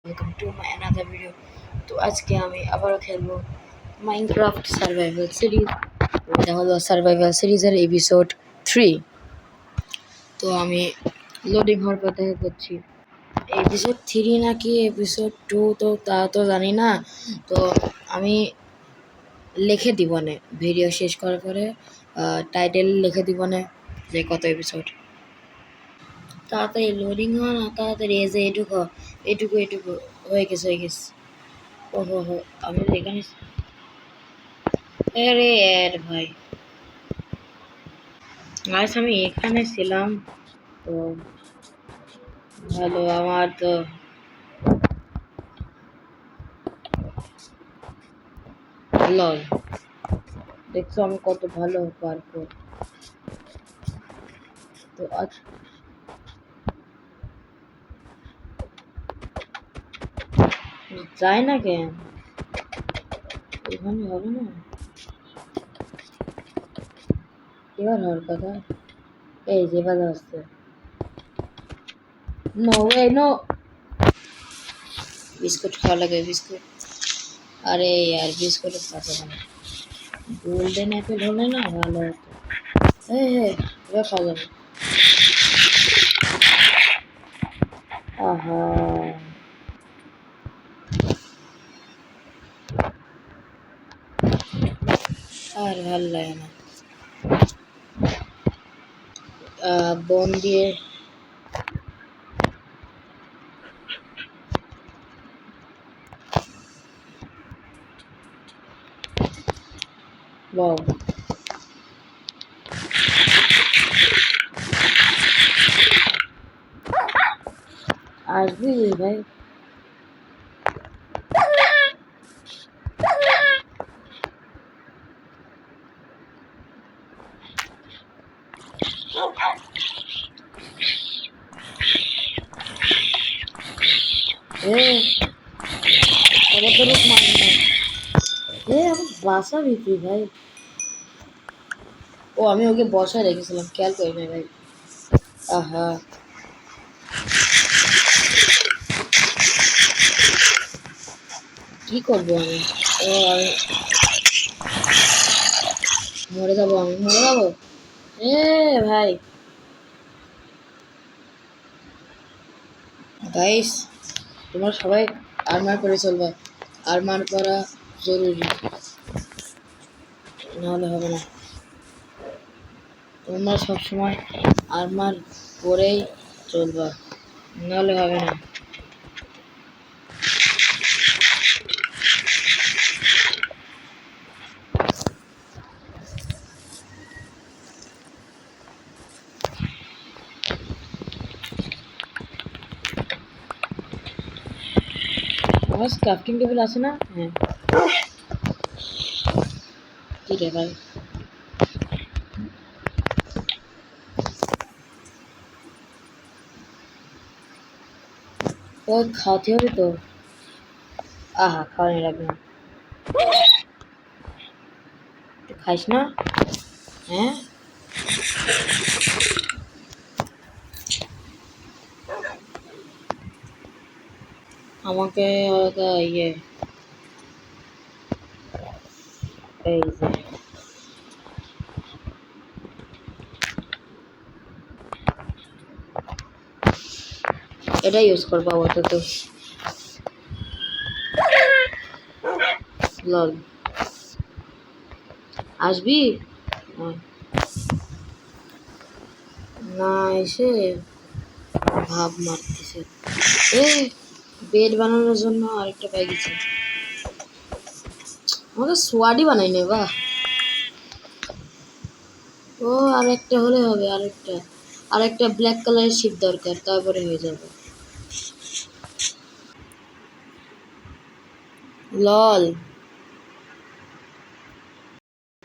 Welcome to my another video. তো আজকে আমি আবারও খেলবো মাইনক্রাফট সার্ভাইভাল সিরিজ। এটা হলো সার্ভাইভাল সিরিজের এপিসোড 3। তো আমি লোডিং হওয়ার পর দেখা করছি এপিসোড 3 নাকি এপিসোড 2, তো তা তো জানি না। তো আমি লিখে দিব না, ভিডিও শেষ করার পরে টাইটেল লিখে দিব না যে কত এপিসোড। তাড়াতাড়ি লোডিং হয় না, তাড়াতাড়ি এই যে এটুকু হয়ে গেছে। ওহো হো, আমি এখানে আরে ভাই, আজ আমি এখানে ছিলাম তো ভালো। আমার তো লল, দেখছো আমি কত ভালো পারবো। তো আজ যায় না কেন, এখানে হবে না। এবার হওয়ার কথা, এই যে বাধা আসছে। নো ওয়ে নো, বিস্কুট খাওয়া লাগে বিস্কুট। আরে यार বিস্কুটের সাথে না গোল্ডেন অ্যাপেল হলে না ভালো হতো। এবার খাওয়া যাবে। আহা, আর ভাল লাগে না। বন দিয়ে বাও, আসবি ভাই। রূপ মানে না, আমি বাসাবি তুই ভাই। ও আমি ওকে বসায় রেখেছিলাম, খেয়াল করি না ভাই। আহা, কি করবো আমি? ও আমি মরে যাবো, এ ভাই গাইস, তোমরা সবাই আর্মার করে চলবা। আর্মার করা জরুরি, নাহলে হবে না। তোমরা সবসময় আর্মার পরেই চলবা, নাহলে হবে না। আমার ক্রাফটিং টেবিল আছে না? হ্যাঁ, কি রে ভাই, ও খাওয়াতে হবে তো। আহা, খাওয়ানি লাগবে না, তুই খাইস না? হ্যাঁ, আমাকে ইয়ে, এই যে এটা ইউজ করবো আপাতত। লল, আসবি না? এসে ভাব মারতেছে। বেড বানানোর জন্য আরেকটা পাই গেছে। আমাকে সোয়াডি বানাই নে, বাহ। ও আরেকটা হলে হবে, আরেকটা ব্ল্যাক কালারের শিপ দরকার, তারপরে হয়ে যাবে। লল,